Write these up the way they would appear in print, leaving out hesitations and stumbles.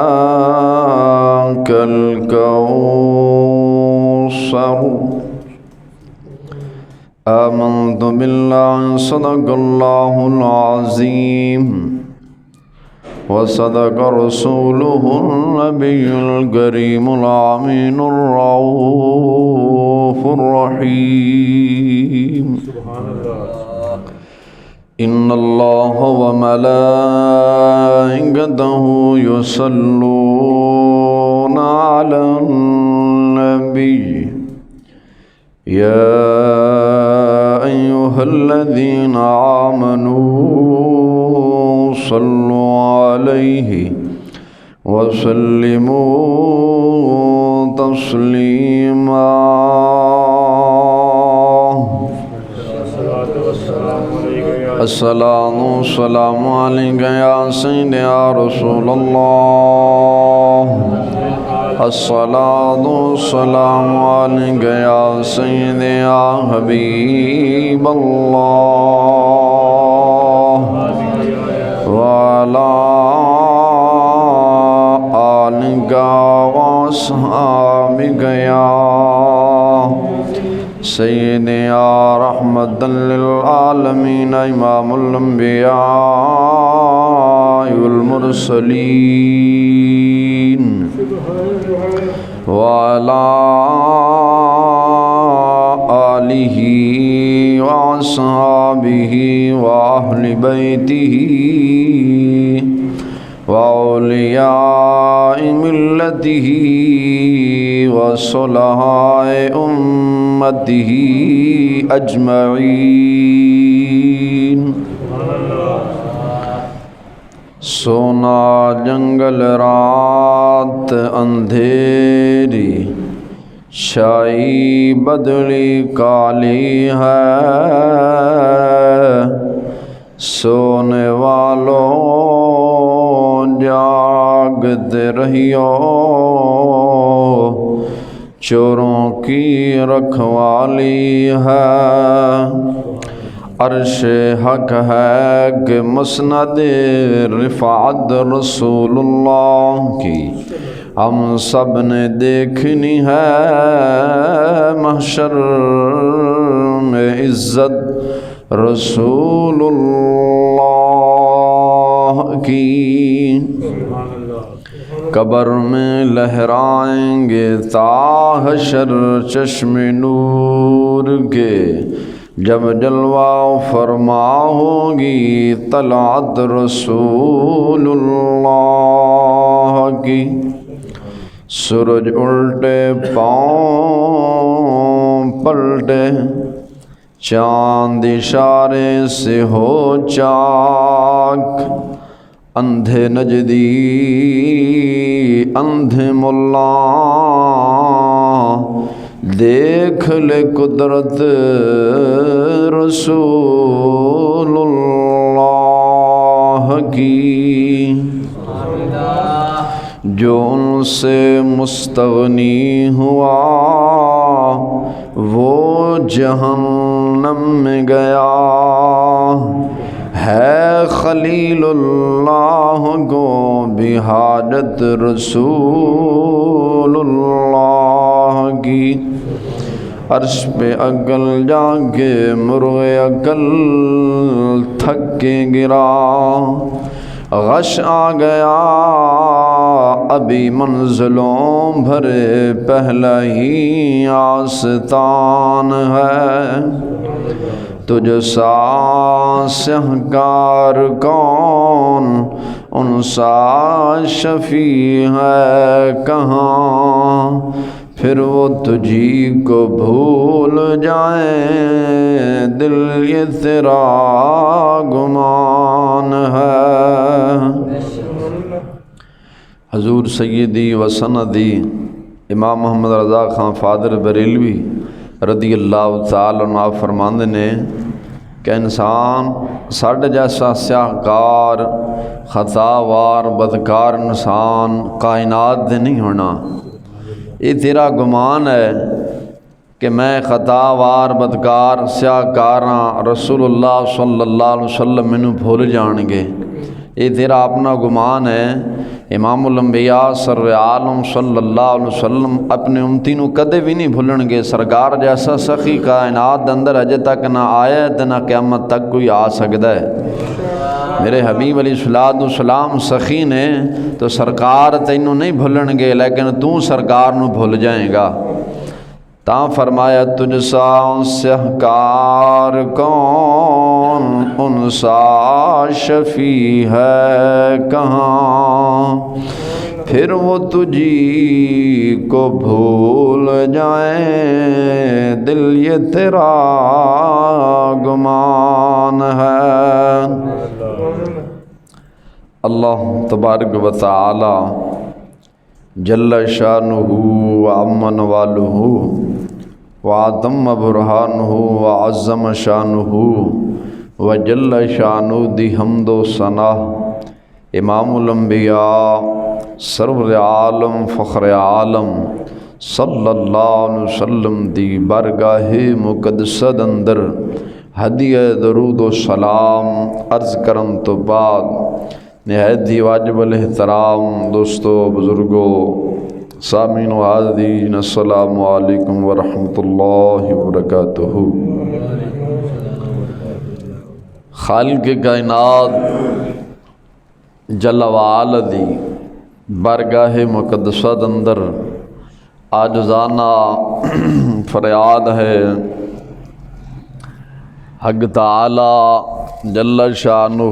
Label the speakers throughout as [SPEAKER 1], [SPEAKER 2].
[SPEAKER 1] أعطيناك الكوثر آمنت بالله صدق الله العظيم وصدق رسوله النبي الكريم الأمين الرؤوف الرحيم إن الله وملائكته يصلون على النبي يا أيها الذين آمنوا صلوا عليه وسلموا تسليما الصلاة والسلام عليك يا سيدي يا رسول الله الصلاة والسلام عليك يا سيدي يا حبيب الله وعلى آلك وأصحابك يا سيدي يا رحمة للعالمين إمام الأنبياء والمرسلين وعلى آله وأصحابه وأهل بيته وأولياء ملته وصلحاء أمته أجمعين سونا جنگل رات اندھیری چھائی بدلی کالی ہے سونے والوں جاگتے رہیو چوروں کی رکھوالی ہے عرش حق ہے کہ مسند رفعت رسول اللہ کی ہم سب نے دیکھنی ہے محشر میں عزت رسول اللہ کی قبر میں لہرائیں گے تا حشر چشم نور کے جب جلوہ فرما ہوگی طلعت رسول اللہ کی سورج الٹے پاؤں پلٹے چاند اشارے سے ہو چاک اندھے نجدی اندھے ملا دیکھ لے قدرت رسول اللہ کی جو ان سے مستغنی ہوا وہ جہنم میں گیا ہے خلیل اللہ کو بھی حاجت رسول اللہ کی عرش پہ عقل جا کے مرغ عقل تھک کے گرا غش آ گیا ابھی منزلوں بھرے پہلا ہی آستان ہے تجھ سا سہکار کون ان سا شفیع ہے کہاں پھر وہ تجھی کو بھول جائیں دل یہ تیرا گمان ہے حضور سیدی و سندی امام محمد رضا خان فادر بریلوی رضی اللہ تعالی عنہ فرماندے نے کہ انسان ساڈے جیسا سیاہ کار خطا وار بدکار انسان کائنات دے نہیں ہونا. یہ تیرا گمان ہے کہ میں خطا وار بدکار سیاہ کاراں رسول اللہ صلی اللہ علیہ وسلم مینوں بھول جان گے. یہ تیرا اپنا گمان ہے امام الانبیاء سر عالم صلی اللہ علیہ وسلم اپنے امتی نو کدے بھی نہیں بھولن گے۔ سرکار جیسا سخی کائنات اندر اجے تک نہ آیا تے نہ قیامت تک کوئی آ سکتا ہے۔ میرے حبیب علیہ السلام سخی نے تو سرکار تینوں نہیں بھولن گے، لیکن تو سرکار نو بھول جائیں گا۔ تاں فرمایا تجھ سا سہکار کون، ان سا شفیع ہے کہاں، پھر وہ تجھی کو بھول جائیں، دل یہ تیرا گمان ہے۔ اللہ تبارک و تعالی جل شانہ وعم نوالہ وعظم برہانہ وعظم شانہ وجل شانہ دی حمد و ثنا امام الانبیاء سرور عالم فخر عالم صلی اللہ علیہ وسلم دی بارگاہ مقدسہ اندر ہدیہ درود و سلام عرض کرن تو بعد نہایت ہی واجب الاحترام دوستو، بزرگو، سامعین و حاضرین، السلام علیکم ورحمۃ اللہ وبرکاتہ۔ خالق کائنات جل وعلا دی بارگاہ مقدسہ اندر عاجزانہ فریاد ہے، حق تعالی جل شانہ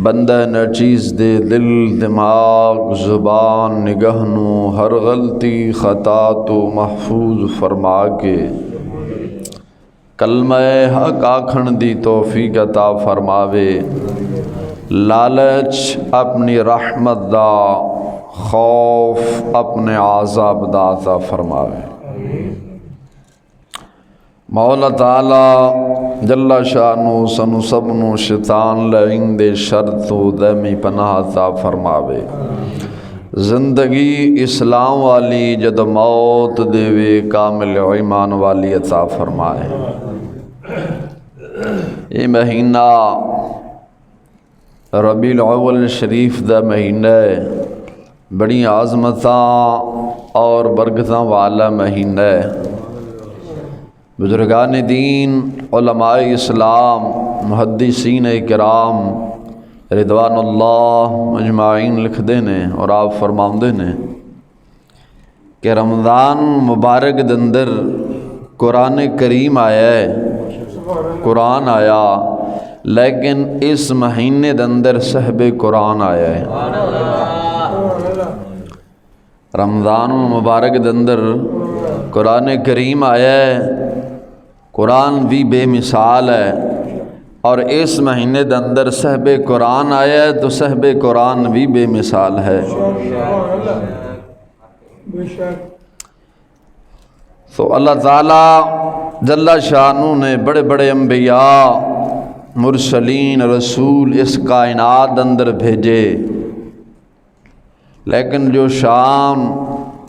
[SPEAKER 1] بندہ نچیز دے دل دماغ زبان نگاہ نو ہر غلطی خطا تو محفوظ فرما کے کلمہ حق آکھن دی توفیق عطا فرماوے، لالچ اپنی رحمت دا، خوف اپنے عذاب دا عطا فرماوے۔ مولا تعالی جل شانو سنو سبنو شیطان لعین دے شر تو دائمی پناہ عطا فرماوے، زندگی اسلام والی جد موت دیوے کامل ایمان والی عطا فرمائے۔ یہ مہینہ ربیع الاول شریف دا مہینہ ہے، بڑی عظمتاں اور برکتاں والا مہینہ ہے۔ بزرگان دین، علماء اسلام، محدثین کرام رضوان اللہ مجمعین لکھ دینے اور آپ فرماؤں دینے کہ رمضان مبارک دندر قرآن کریم آیا ہے، قرآن آیا، لیکن اس مہینے دندر صحب قرآن آیا ہے۔ رمضان مبارک دندر قرآن کریم آیا ہے، قرآن بھی بے مثال ہے، اور اس مہینے دے اندر صحب قرآن آیا ہے تو صحب قرآن بھی بے مثال ہے۔ تو اللہ تعالی جل شانہ نے بڑے بڑے انبیاء، مرسلین، رسول اس کائنات اندر بھیجے، لیکن جو شان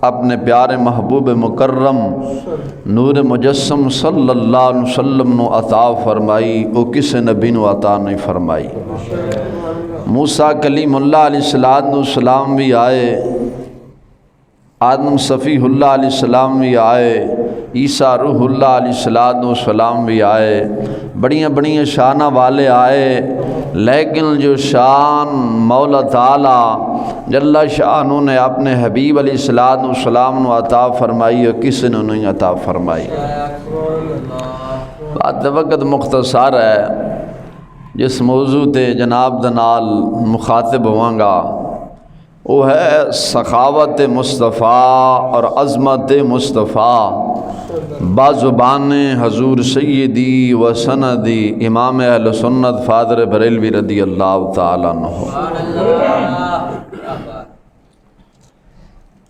[SPEAKER 1] اپنے پیارے محبوب مکرم نور مجسم صلی اللہ علیہ وسلم نو عطا فرمائی، وہ کسی نبی نو عطا نہیں فرمائی۔ موسیٰ کلیم اللہ علیہ السلام بھی آئے، آدم صفیح اللہ علیہ السلام بھی آئے، عیسیٰ روح اللہ علیہ السلام بھی آئے، بڑیاں بڑیاں شانہ والے آئے، لیکن جو شان مولا تعالی جل شانہ نے اپنے حبیب علیہ السلام نو عطا فرمائی اور کسی نے نہیں عطا فرمائی۔ بات وقت مختصر ہے، جس موضوع تے جناب دنال مخاطب ہوں گا وہ ہے سخاوت مصطفیٰ اور عظمت مصطفیٰ بازبان حضور سیدی و سندی امام اہل سنت فادر بریلوی رضی اللہ تعالیٰ عنہ۔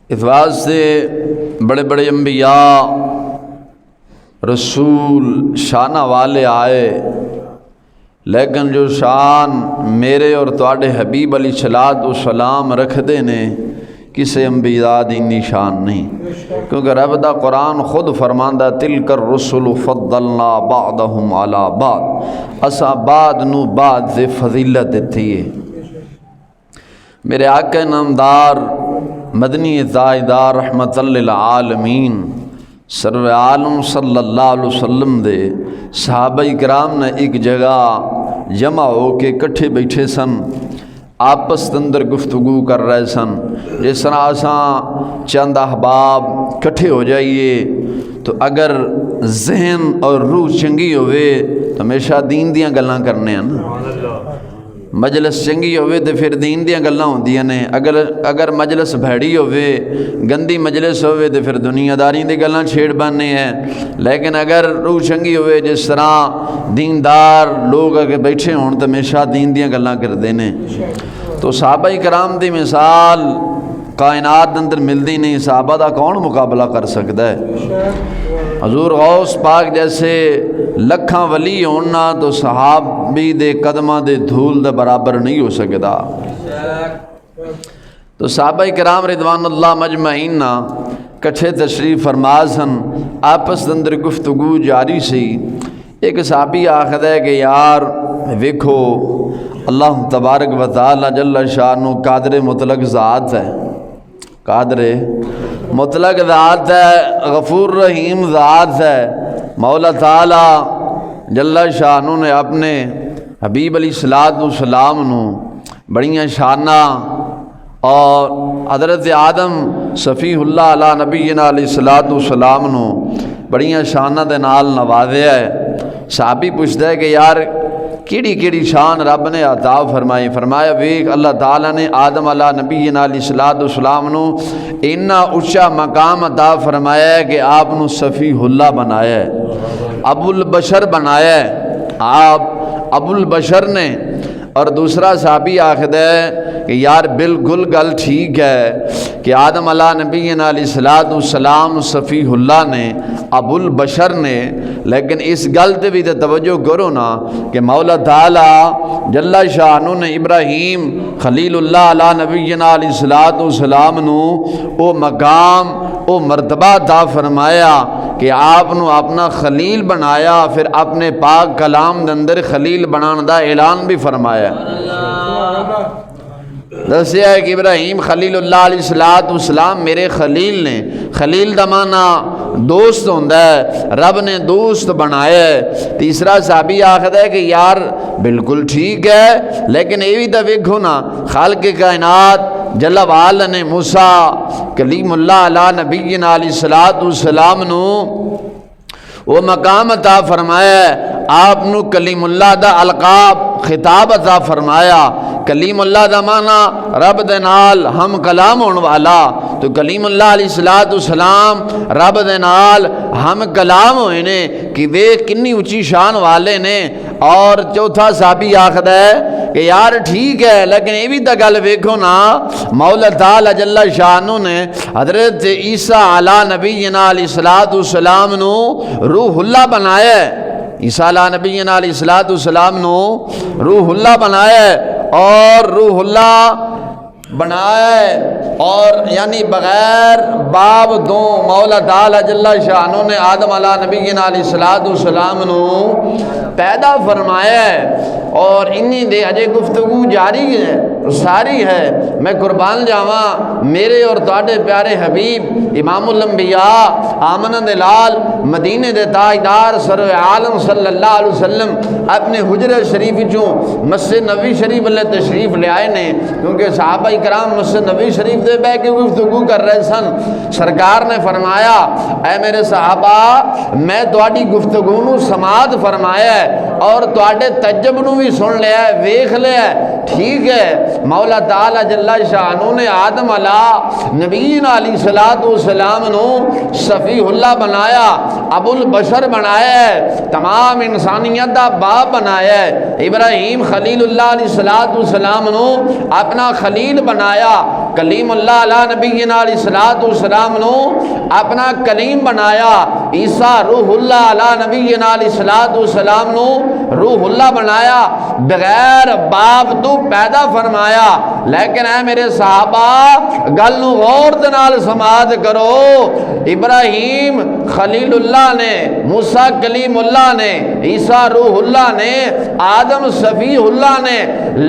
[SPEAKER 1] اس واسطے بڑے بڑے انبیاء، رسول، شانہ والے آئے، لیکن جو شان میرے اور تواڈے حبیب علیہ السلام رکھ دے نے کسے انبیاء دی نشان نہیں، کیونکہ رب دا قرآن خود فرماندہ تلک الرسل فضلنا بعضهم علی بعض، اسا بعد نو بعد سے فضیلت دیتی ہے۔ میرے آقا نامدار مدنی تاجدار رحمت للعالمین سرور عالم صلی اللہ علیہ وسلم دے صحابہ کرام نے ایک جگہ جمع ہو کے کٹھے بیٹھے سن، آپس اندر گفتگو کر رہے سن۔ جس طرح آساں چند احباب کٹھے ہو جائیے تو اگر ذہن اور روح چنگی ہوئے تو ہمیشہ دین دیاں گلاں کرنے ہیں نا، مجلس چنگی ہوئے تو پھر دین دیاں گلاں ہوندیاں نے، اگر مجلس بھیڑی ہوئے گندی مجلس ہوئے تو پھر دنیا داری دی گلاں چھیڑ باننے ہیں۔ لیکن اگر روح چنگی ہوئے جس طرح دیندار لوگ اگر بیٹھے ہون تو ہمیشہ دین دیاں گلاں کر دینے۔ تو صحابہ کرام دی مثال کائنات اندر ملدی نہیں، صحابہ دا کون مقابلہ کر سکتا ہے؟ حضور غوث پاک جیسے لکھاں ولی ہونا تو صحابی دے قدمہ دے دھول دے برابر نہیں ہو سکتا۔ تو صحابہ کرام رضوان اللہ مجمعین کٹھے تشریف فرما سن، آپس اندر گفتگو جاری سی۔ ایک صحابی آخر ہے کہ یار ویکھو اللہ تبارک و تعالی جل شانہ قادر مطلق ذات ہے، قادر مطلق ذات ہے، غفور رحیم ذات ہے۔ مولا تعالی جل شانہ نے اپنے حبیب علیہ السلام نو بڑیاں شانہ اور حضرت آدم صفی اللہ علیہ نبینا علیہ السلام نو بڑیاں شانہ دے نال نوازیا ہے۔ صحابی پوچھتا ہے کہ یار کیڑی کیڑی شان رب نے عطا فرمائی؟ فرمایا ویک اللہ تعالیٰ نے آدم علیہ نبینا علیہ السلام نو اتنا اونچا مقام عطا فرمایا ہے کہ آپ نو صفی اللہ بنایا ہے، ابو البشر بنایا ہے، آپ ابو البشر نے۔ اور دوسرا صحابی آخد ہے کہ یار بالکل گل ٹھیک ہے کہ آدم علیہ نبینا علیہ السلام صفی اللہ نے ابو البشر نے، لیکن اس گل تے بھی توجہ کرو نا کہ مولا تعالی جل شانہ نے ابراہیم خلیل اللہ علیہ نبینا علیہ السلام نو او مقام او مرتبہ عطا فرمایا کہ آپ نو اپنا خلیل بنایا، پھر اپنے پاک کلام دے اندر خلیل بنان دا اعلان بھی فرمایا۔ دسیا ہے کہ ابراہیم خلیل اللہ علیہ السلام میرے خلیل نے، خلیل دا معنی دوست ہوندا ہے، رب نے دوست بنایا ہے۔ تیسرا صحابی آخر ہے کہ یار بالکل ٹھیک ہے، لیکن یہ بھی تو ویکھو نا خالق کائنات جل وعلا نے موسیٰ کلیم اللہ علیہ نبینا علیہ السلام نو وہ مقام عطا فرمایا ہے، آپ نو کلیم اللہ دا القاب خطاب عطا فرمایا۔ کلیم اللہ دا معنی رب دے نال ہم کلام ہون والا، تو کلیم اللہ علیہ السلام رب دے نال ہم کلام ہوئے نے کہ وہ کنی اونچی شان والے نے۔ اور چوتھا صحابی آخر ہے کہ یار ٹھیک ہے، لیکن یہ بھی تو گل ویکھو نا مولا تعالی جل شانہ نے حضرت عیسیٰ علیہ نبینا علیہ السلام نو روح اللہ بنایا ہے، عیسیٰ علیہ نبینا علیہ السلام نو روح اللہ بنایا ہے، اور روح اللہ بنایا ہے اور یعنی بغیر باپ دو مولا تعالی جل شانہ نے آدم علیہ نبینا علیہ السلام نو پیدا فرمایا ہے۔ اور انہی دے اجے گفتگو جاری ہے ساری ہے۔ میں قربان جاواں میرے اور تواڈے پیارے حبیب امام الانبیاء آمنہ دے لال مدینے دے تاجدار سرور عالم صلی اللہ علیہ وسلم اپنے حجرہ شریف چوں مسجد نبوی شریف لے تشریف لے آئے نے، کیونکہ صحابہ کرام مسجد نبوی شریف دے بیٹھ کے گفتگو کر رہے سن۔ سرکار نے فرمایا اے میرے صحابہ میں تواڈی گفتگو نو سماعت فرمایا ہے اور تواڈے تجب نو بھی سن لیا ہے، ویکھ لیا ہے، ٹھیک ہے۔ مولا تعالی جل شانہ نے آدم علیہ نبینا علیہ السلام نو صفی اللہ بنایا، ابو البشر بنایا ہے، تمام انسانیت دا باپ بنایا ہے۔ ابراہیم خلیل اللہ علیہ السلام نو اپنا خلیل بنایا، کلیم اللہ علیہ نبینا علیہ السلام نو اپنا کلیم بنایا۔ عیسیٰ روح اللہ علی نبینا علیہ الصلوۃ والسلام نو روح اللہ بنایا، بغیر باپ تو پیدا فرمایا۔ لیکن اے میرے صحابہ گل نو غور دے نال سماعت کرو، ابراہیم خلیل اللہ نے، موسیٰ کلیم اللہ نے، عیسیٰ روح اللہ نے، آدم صفی اللہ نے،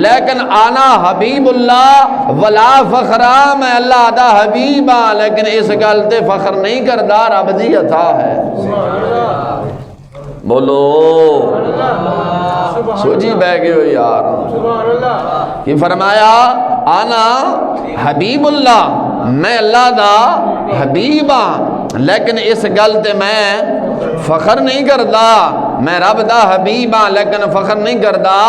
[SPEAKER 1] لیکن آنا حبیب اللہ ولا فخرا، میں اللہ دا حبیب ہاں، لیکن اس گل تے فخر نہیں کردا، رب دی عطا ہے۔ بولو سوچی بہ گئے ہو یار، کہ فرمایا آنا حبیب اللہ، میں اللہ دا حبیب ہاں، لیکن اس گل تے میں فخر نہیں کردا، میں رب دا حبیب ہاں لیکن فخر نہیں کردا،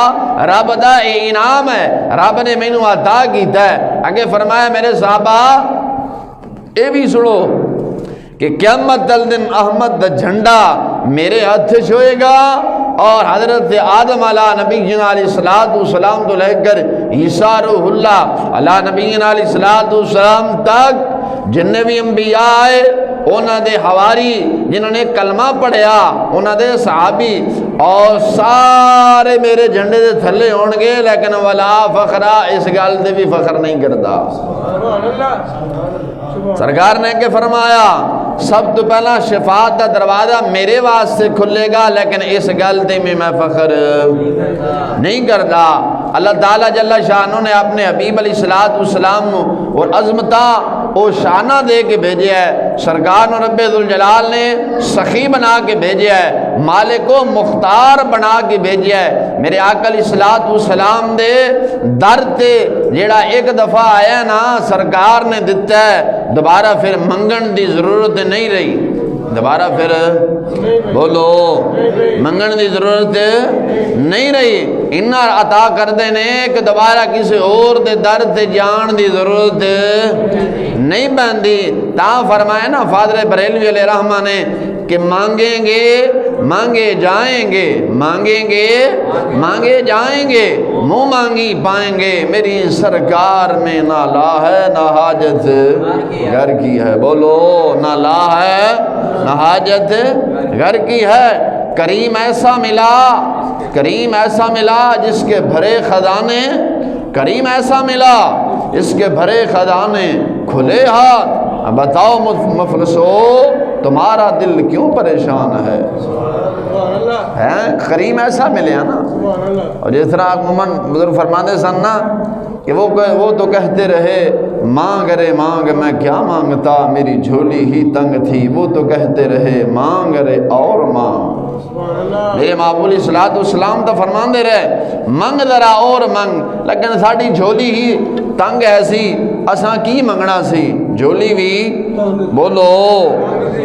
[SPEAKER 1] رب دا انعام ہے، رب نے مینوں عطا کیتا ہے۔ اگے فرمایا میرے صحابہ اے بھی سنو کہ قیامت دل دن احمد دا جھنڈا میرے ہاتھ سے ہوئے گا، اور حضرت آدم علیہ نبینا علیہ الصلوۃ والسلام تو لے کر عیسیٰ روح اللہ علیہ نبینا علیہ الصلوۃ والسلام تک جننے بھی انبیاء آئے، انہاں دے حواری جنہوں نے کلمہ پڑھیا، انہاں دے صحابی، اور سارے میرے جھنڈے دے تھلے ہون گے، لیکن ولا فخرا، اس گل دے بھی فخر نہیں کردا۔ سرکار نے کہ فرمایا سب تو پہلا شفاعت دا دروازہ میرے واسطے کھلے گا، لیکن اس گل تے میں فخر نہیں کردا۔ اللہ تعالیٰ جل شانہ نے اپنے حبیب علیہ الصلوۃ والسلام اور عظمتاں او شانہ دے کے بھیجے ہے، سرکار نو رب ذوالجلال نے سخی بنا کے بھیجے ہے، مالک و مختار بنا کے بھیجے ہے۔ میرے آقا علیہ الصلوۃ والسلام دے در تے جیڑا ایک دفعہ آیا نا، سرکار نے دیتا ہے، دوبارہ پھر منگن دی ضرورت نہیں رہی، دوبارہ پھر بولو منگن دی ضرورت نہیں رہی، انہاں عطا کر دینے کہ دوبارہ کسی اور دے در تے جان دی ضرورت نہیں بندی۔ تا فرمایا نا فاضل بریلوی علیہ رحمہ نے کہ مانگیں گے مانگے جائیں گے، مانگیں گے مانگے جائیں گے، منہ مانگی پائیں گے، میری سرکار میں نہ لا ہے نہ حاجت گھر کی ہے، بولو نہ لا ہے نہ حاجت گھر کی ہے۔ کریم ایسا ملا، کریم ایسا ملا جس کے بھرے خزانے، کریم ایسا ملا اس کے بھرے خزانے کھلے ہاتھ، بتاؤ مفلسو تمہارا دل کیوں پریشان ہے؟ کریم ایسا ملے نا، اور جس طرح عموماً بزرگ فرماتے سن نا کہ وہ تو کہتے رہے مانگ رے مانگ، میں کیا مانگتا میری جھولی ہی تنگ تھی، وہ تو کہتے رہے مانگ رے اور مانگ، میرے محبوب علیہ الصلوۃ والسلام تو فرماندے رہے منگ ذرا اور منگ، لیکن ساڑی جھولی ہی تنگ ایسی، اساں کی منگنا سی، جھولی بھی بولو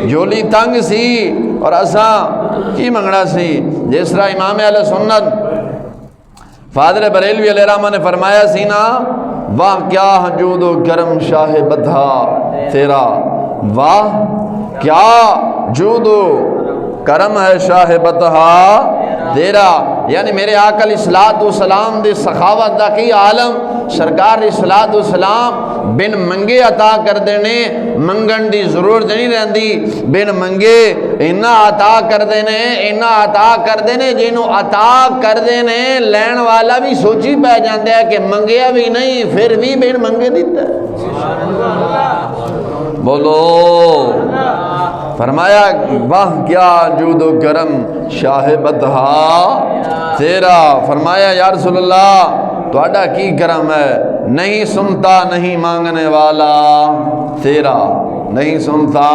[SPEAKER 1] جھولی تنگ سی اور اساں کی منگنا سی۔ جس طرح امام اہل سنت فاضل بریلوی علیہ رحمہ نے فرمایا سی نا، واہ کیا جود و کرم شاہ بدھا تیرا، واہ کیا جود و کرم ہے شاہ بدھا تیرا، یعنی میرے آقا علیہ الصلوۃ والسلام دے سخاوت دا کی عالم، سرکار علیہ الصلوۃ والسلام بن منگے عطا کر دینے، منگن دی ضرورت نہیں رہندی، بن منگے اینا عطا کر دینے، اینا عطا کر دینے، جنہوں عطا کر دینے لین والا بھی سوچی پہ جاندے ہے کہ منگیا بھی نہیں پھر بھی بن منگے دیتا ہے۔ بولو فرمایا واہ کیا جود و کرم شاہ بدھا تیرا، فرمایا یا رسول اللہ تہاڈا کی کرم ہے، نہیں سنتا نہیں مانگنے والا تیرا، نہیں سنتا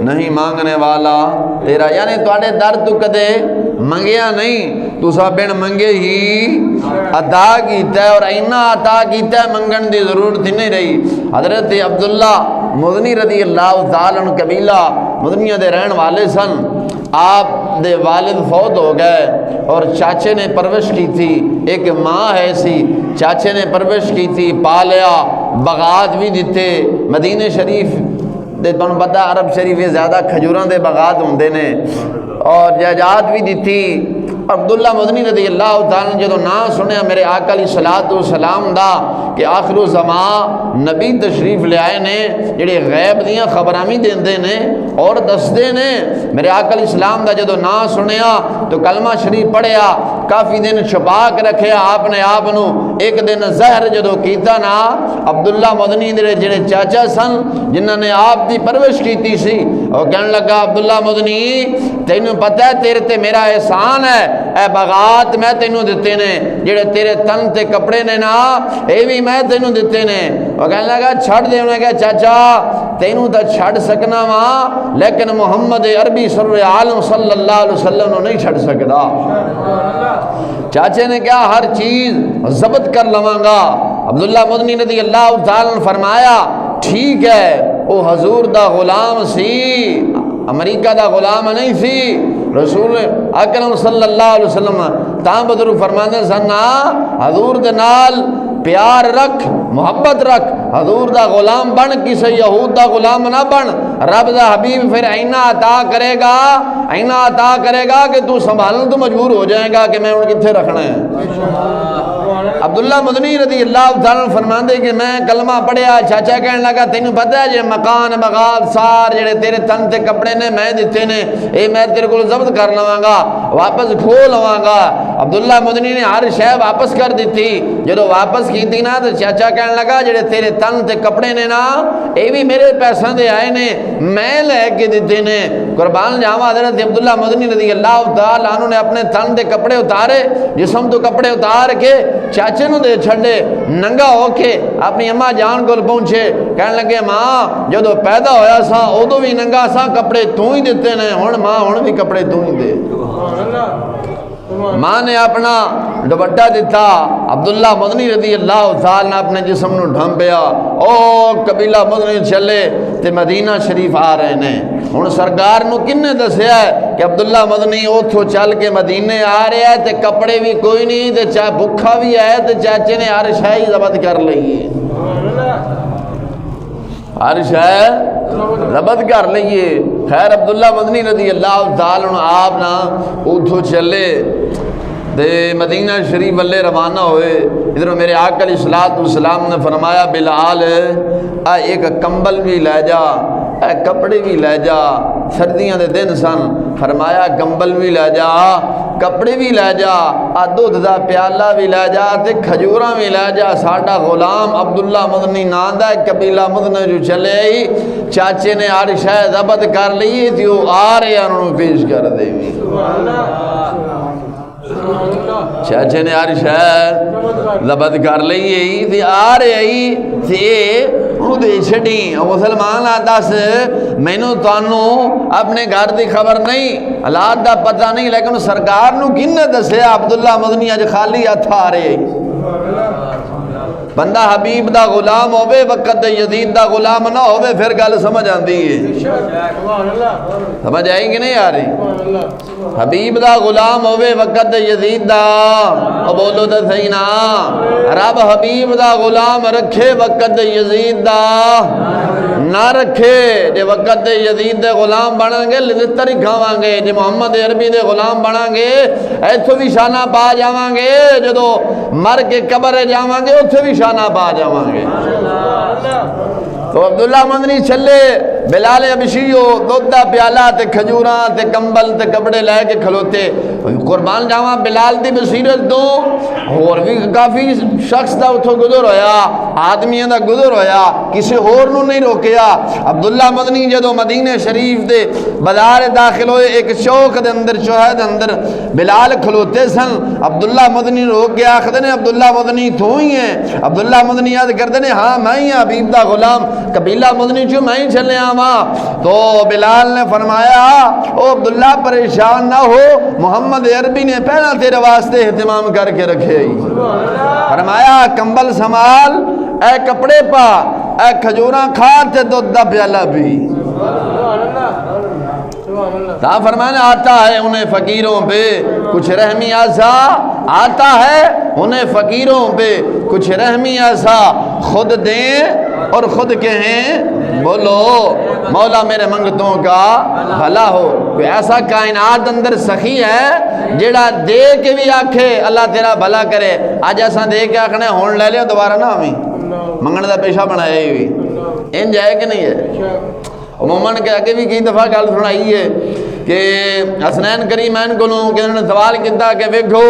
[SPEAKER 1] نہیں مانگنے والا تیرا، یعنی تہاڈے در تو کدے منگیا نہیں، تسا بن منگے ہی عطا کیتا ہے، اور اینا عطا کیتا ہے منگن دی ضرورت نہیں رہی۔ حضرت عبداللہ مدنی رضی اللہ تعالیٰ عنہ قبیلہ مدنیہ دے رہن والے سن، آپ دے والد فوت ہو گئے اور چاچے نے پرورش کی تھی، ایک ماں ہے سی، چاچے نے پرورش کی تھی، پالیا، باغات بھی دیتے، مدینہ شریف دے تنوں پتہ عرب شریف زیادہ کھجوراں دے باغات ہوندے نے، اور جائیداد بھی دیتی، عبداللہ مدنی رضی اللہ تعالیٰ نے جدو نا سنیا میرے آقا علیہ الصلوۃ والسلام دا کہ آخر الزمان نبی تشریف لے آئے نے جڑے غیب دیاں خبراں بھی دیندے نے اور دسدے نے، میرے آقا علیہ السلام دا جدو نا سنیا تو کلمہ شریف پڑھیا، کافی دن چھپا کے رکھیا آپ نے آپ نو۔ ایک دن زہر جدو کیتا نا عبداللہ مدنی دے جڑے چاچا سن جنہاں نے آپ دی پرورش کیتی سی، اور کہنے لگا عبداللہ مدنی تینوں پتہ ہے تیرے تے میرا احسان ہے، اے بغات میں تینوں دیتے نے، جڑے تیرے تن تے کپڑے نے نا اے بھی میں تینوں دیتے نے۔ وہ کہنے لگا چھڑ دے، انہوں نے کہا چاچا تینوں تو چھڑ سکنا وہاں لیکن محمد عربی سر عالم صلی اللہ علیہ وسلم نے نہیں چھڑ سکتا۔ چاچے نے کہا ہر چیز ضبط کر لواں گا۔ عبداللہ مدنی رضی اللہ تعالیٰ نے فرمایا ٹھیک ہے، وہ حضور دا غلام سی، امریکہ دا غلام نہیں سی، رسول اکرم صلی اللہ علیہ وسلم تاں بدر فرماندے سن حضور دے نال پیار رکھ، محبت رکھ، حضور دا غلام بن، کسی یہود دا غلام نہ بن۔ رب دا حبیب پھر اینا عطا کرے گا کہ تو سنبھالنا تو مجبور ہو جائے گا کہ میں ان کتھے رکھنا ہے۔ عبداللہ مدنی رضی اللہ تعالیٰ فرماندے کہ میں کلمہ پڑھیا، چاچا کہنے لگا تینوں پتہ ہے جے مکان بغات سار جڑے تیرے تن تے کپڑے نے میں دیتے نے اے میں تیرے کو ضبط کر لواں گا، واپس کھو لواں گا۔ عبداللہ مدنی نے ہر شے واپس کر دیتی، جدو واپس کیتی نا تو چاچا کہنے لگا جڑے تیرے تن تے کپڑے نے نا اے بھی میرے پیسوں دے آئے نے، میں لے کے دیتے نے۔ قربان جاواں حضرت عبداللہ مدنی رضی اللہ تعالیٰ عنہ نے اپنے تن دے کپڑے اتارے، جسم تو کپڑے اتار کے چاچے نو دے چھڑے، ننگا ہو کے اپنی اماں جان کو پہنچے، کہنے لگے ماں جدو پیدا ہویا سا ادو بھی ننگا سا، کپڑے تو ہی دیتے نے، ہن ماں ہن بھی کپڑے تو ہی دے۔ ماں نے اپنا دوپٹہ دیتا، عبداللہ مدنی رضی اللہ تعالیٰ نے اپنے جسم نو ڈھمپیا، او قبیلہ مدنی چلے تے مدینہ شریف آ رہے نے۔ ہن سرکار نو کنے دسیا ہے کہ عبداللہ مدنی اوتھوں چل کے مدینے آ رہا ہے تے کپڑے بھی کوئی نہیں تے چاہے بھکھا بھی ہے تے چاچے نے ہر شے ضبط کر لئی ہے، ہر شے ضبط کر لئیے۔ خیر عبداللہ مدنی رضی اللہ تعالیٰ عنہ آپ نا اتھو چلے تے مدینہ شریف والے روانہ ہوئے۔ ادھر میرے آقا علیہ الصلوۃ والسلام نے فرمایا بلال اے ایک کمبل بھی لے جا، اے کپڑے بھی لے جا، سردیاں دے دن سن، فرمایا کمبل بھی لے جا، کپڑے بھی لے جا، دودھ دا پیالہ بھی لے جا تے کھجوراں بھی لے جا۔ ساڈا غلام عبداللہ مدنی ناں دا قبیلہ مدنی جو چلے ہی چاچے نے ہر شے ضبط کر لی تھی، وہ آ رہے انہوں پیش کر دے بھی۔ چاچے نے ہر شے ضبط کر لی تھی، آ رہے تھی انہوں دے چھڑی۔ مسلمان دس مینوں تانوں اپنے گھر دی خبر نہیں، حالات دا پتہ نہیں، لیکن سرکار نو کنے دسیا عبداللہ مدنی اج خالی ہتھ آ رہے۔ بندہ حبیب دا غلام ہوئے وقت یزید دا غلام نہ ہوئے پھر گل سمجھ آندی ہے، سمجھ آئی کہ نہیں آ رہی؟ حبیب دا غلام ہوئے وقت یزید دا، بولو تو صحیح نا، رب حبیب دا غلام رکھے وقت یزید دا نہ رکھے۔ جے وقت یزید دے غلام بنیں گے لذتر ہی کھاواں گے، جے محمد عربی دے غلام بنیں گے ایتھوں بھی شانہ پا جاواں گے، جدو مر کے قبر جاواں گے اتھے بھی شانہ پا جاواں گے۔ تو عبداللہ مدنی چلے، بلال حبشیو دودھ دا پیالہ تے کھجوراں تے کمبل تے کپڑے لے کے کھلوتے۔ قربان جاواں بلال دی بصیرت تو اور بھی کافی شخص دا اتھوں گزر ہویا، آدمیاں دا گزر ہویا، کسی اور نو نہیں روکیا۔ عبداللہ مدنی جدو مدینہ شریف دے بازار داخل ہوئے، ایک چوک دے اندر چوہے دے اندر بلال کھلوتے سن۔ عبداللہ مدنی روک گیا، آخدے نے عبداللہ مدنی تو ہی ہیں؟ عبداللہ مدنی یاد کردے نے ہاں میں ہی حبیب دا غلام قبیلہ مدنی چوں میں ہی چلے آواں۔ تو بلال نے فرمایا او عبداللہ پریشان نہ ہو، محمد عربی نے پہلا تیرے واسطے اہتمام کر کے رکھے ہی۔ فرمایا کمبل سنبھال، اے کپڑے پا، اے کھجوراں کھا تے دودھ دا پیالہ بھی۔ تا فرمانا آتا ہے انہیں فقیروں پہ کچھ رحمی ایسا، آتا ہے انہیں فقیروں پہ کچھ رحمی ایسا، خود دیں اور خود کہیں بولو مولا میرے منگتوں کا بھلا ہو۔ کوئی ایسا کائنات اندر سخی ہے جیڑا دے کے بھی آکھے اللہ تیرا بھلا کرے، اج اساں دے کے آکھنے ہون لے لیا دوبارہ نہ آویں، منگن دا پیشہ بنایا ہی بھی انج ہے کہ نہیں ہے؟ عموماً کہ اگے بھی کئی دفعہ گل سنائی ہے کہ حسنین کریمین کو کہ انہوں نے سوال کیتا کہ ویکھو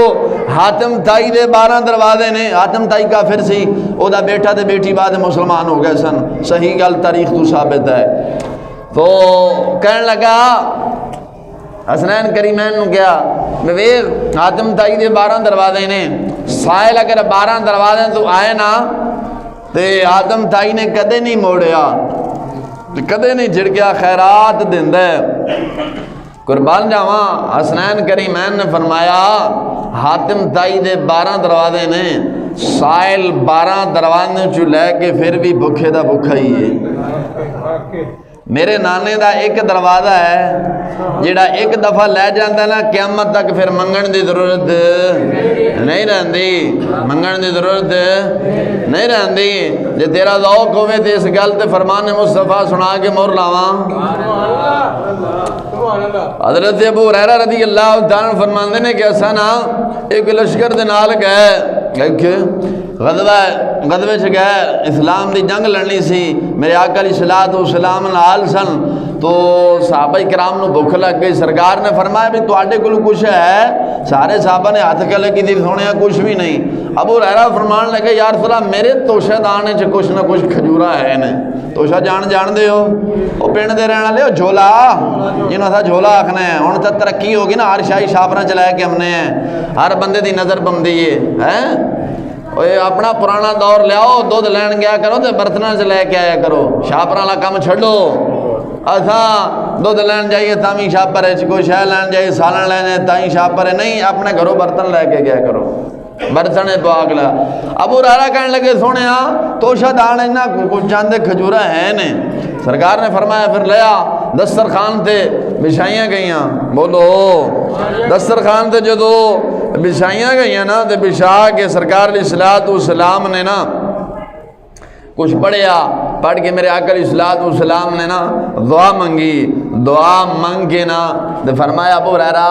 [SPEAKER 1] حاتم تائی دے 12 دروازے نے، حاتم تائی کافر سی، او دا بیٹا تے بیٹی بعد مسلمان ہو گئے سن، صحیح گل تاریخ تو ثابت ہے۔ تو کہنے لگا حسنین کریمین نو کیا ویکھ حاتم تائی دے 12 دروازے نے، سائل اگر 12 دروازے تو آئے نا تے حاتم تائی نے کدے نہیں موڑیا، کدے نہیں جھڑکیا، خیرات دیندا ہے۔ قربان جاواں حسنین کریمین نے فرمایا حاتم تائی دے 12 دروازے نے، سائل 12 دروازے چو لے کے پھر بھی بھکھے دا بھکھا ہی ہے۔ میرے نانے دا ایک دروازہ ہے جیڑا ایک دفعہ لے جاندہ ہے نا قیامت تک پھر منگن دی ضرورت نہیں رہندی، منگن دی ضرورت نہیں رہندی۔ جے تیرا ذوق ہوئے تے اس گل تے فرمان مصطفیٰ سنا کے مور لاواں۔ حضرت ابو ہریرہ رضی اللہ تعالیٰ فرماندے نے کہ اساں نا ایک لشکر دے نال گئے، ایک غزوے چ گئے، اسلام دی جنگ لڑنی سی، میرے آقا علیہ الصلوۃ والسلام نال سن، تو صحابہ کرام نو بھوک لگ گئی، سرکار نے فرمایا بھی تواڈے کول کچھ ہے؟ سارے صحابہ نے ہاتھ کلے کی دی سونیا کچھ بھی نہیں۔ ابو ہریرہ فرمان لگے یا رسول اللہ میرے توشہ دانے چ کچھ نہ کچھ کھجورا ہے نے۔ توشہ جان دے ہو او پنڈ دے رہن والے ہو، جھولا جنہوں تھا جھولا آکھنا ہے، ہن تے ترقی ہوگی نا، ہر شاہی شاپراں چلا کے ہم نے ہر بندے دی نظر بندی ہے اپنا پرانا دور لیاؤ، دودھ لین گیا کرو تے برتناں سے لے کے آیا کرو، شاپراں والا کام چھڈو۔ اساں دودھ لین جائیے تامی شاپر ہے، کوئی شے لین جائیے سالن لینے تائیں شاپر ہے، نہیں اپنے گھروں برتن لے کے گیا کرو، برتن پاک لا۔ ابو ہریرہ کہنے لگے سونیا توشہ دان اینا کچھ چاندے کھجورا ہیں نے؟ سرکار نے فرمایا پھر لیا، دسترخوان تے بچھائیاں گئیاں، بولو دسترخوان تے جدو بچھائیاں گئیاں نا تے بچھا کے سرکار علیہ الصلوۃ والسلام نے نا کچھ پڑھیا، پڑھ کے میرے آقا علیہ الصلوۃ والسلام نے نا دعا منگی، دعا منگ کے نا تے فرمایا ابو ہریرہ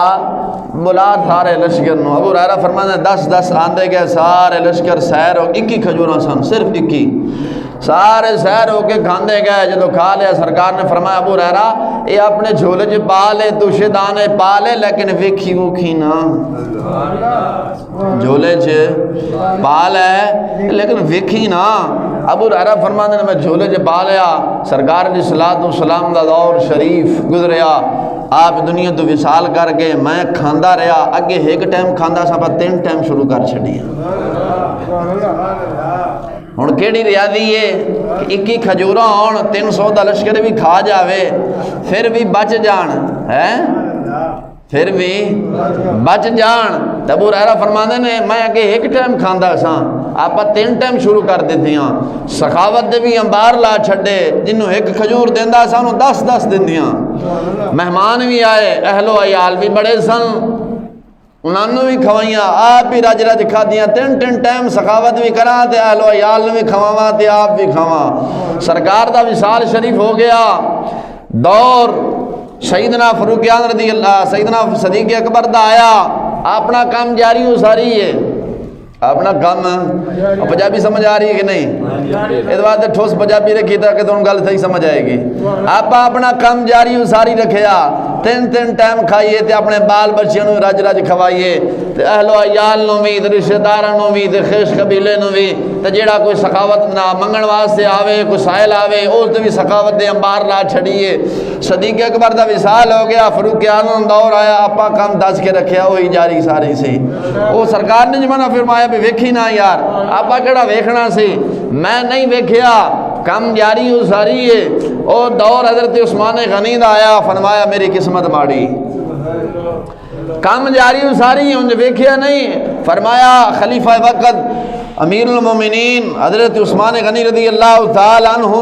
[SPEAKER 1] بلا سارے لشکر نو۔ ابو ہریرہ فرمایا 10 آندے گئے، سارے لشکر سیر ہو، 21 کھجوراں سن، صرف 21 سارے سیر ہو کے کھاندے گئے۔ جدو کھا لیا سرکار نے فرمایا ابو ہریرہ یہ اپنے جھولے چ پا لے، توشے دانے پا لے، لیکن ویکھی ووکھی نا، جھولے چ پا لے لیکن ویکھی نا۔ ابو ہریرہ فرماندے نے میں جھولے چ پا لیا، سرکار علیہ الصلوۃ والسلام دا دور شریف گزریا، آپ دنیا تو وصال کر کے میں کھاندا رہا، اگے ایک ٹائم کھاندا سا پر 3 ٹائم شروع کر چھڈیا۔ ہن کیڑی ریاضی ہے کہ 21 کھجوراں ہون 300 دا لشکر بھی کھا جاوے پھر بھی بچ جان ہے، پھر بھی بچ جان۔ ابو ہریرہ فرماندے نے میں اگے ایک ٹائم کھاندا سا، آپ 3 ٹائم شروع کر دیتیاں۔ سخاوت دے بھی انبار لا چھڈے، جنوں ایک کھجور دیندا سا انہوں 10 دیندیاں۔ مہمان بھی آئے، اہل و عیال بھی بڑے سن، انہوں نے بھی کھوائیاں، آپ بھی رج کھا دیاں، 3 ٹائم سخاوت بھی کرا تے اہل و عیال نے بھی کھواواں تے آپ بھی کھواواں۔ سرکار دا وصال شریف ہو گیا، دور سیدنا فاروق اعظم رضی اللہ، سیدنا صدیق اکبر دا آیا، اپنا کام جاری ہو ساری ہے، اپنا کام پنجابی سمجھ آ رہی ہے کہ نہیں؟ اس بات ٹھوس پنجابی رکھی تھا کہ تم گل صحیح سمجھ آئے گی۔ آپ اپنا کام جاری ہو ساری رکھیا، 3 ٹائم کھائیے تے اپنے بال بچیاں نو رج کھوائیے تے اہل و عیال نو بھی تے رشتہ داراں نو بھی تے خیش قبیلے نو بھی تے جیڑا کوئی سخاوت نہ منگن واسطے آوے، کوئی سائل آوے اس تے بھی سخاوت دے انبار لا چھڑیے۔ صدیق اکبر دا وصال ہو گیا، فاروق اعظم دور آیا، آپا کام دس کے رکھیا وہی جاری ساری سی۔ وہ سرکار نے جمانہ فرمایا بھی ویکھی نہ یار، آپا کیڑا ویکھنا سی، میں نہیں ویکھیا، کم جاری ہو ساری ہے۔ اور دور حضرت عثمان غنی دا آیا، فرمایا میری قسمت ماڑی، کم جاری ہو ساری ہے، انہیں ویکھیا نہیں۔ فرمایا خلیفہ وقت امیر المومنین حضرت عثمان غنی رضی اللہ تعالیٰ عنہ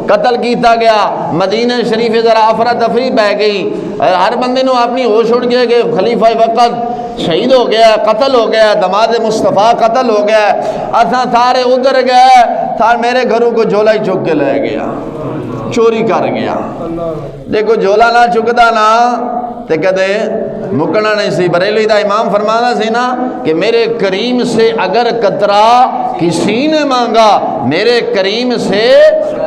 [SPEAKER 1] قتل کیتا گیا، مدینہ شریف ذرا افراتفری بہ گئی، ہر بندے نو اپنی ہوش اڑ گیا کہ خلیفہ وقت شہید ہو گیا، قتل ہو گیا، دماد مصطفیٰ قتل ہو گیا، اساں سارے ادھر گئے، میرے گھروں کو جھولا ہی چک کے لے گیا، چوری کر گیا۔ دیکھو جھولا نہ چکدا نا تے کدے مکنا نہیں سی۔ بریلوی دا امام فرمانا سی نا کہ میرے کریم سے اگر قطرہ کسی نے مانگا، میرے کریم سے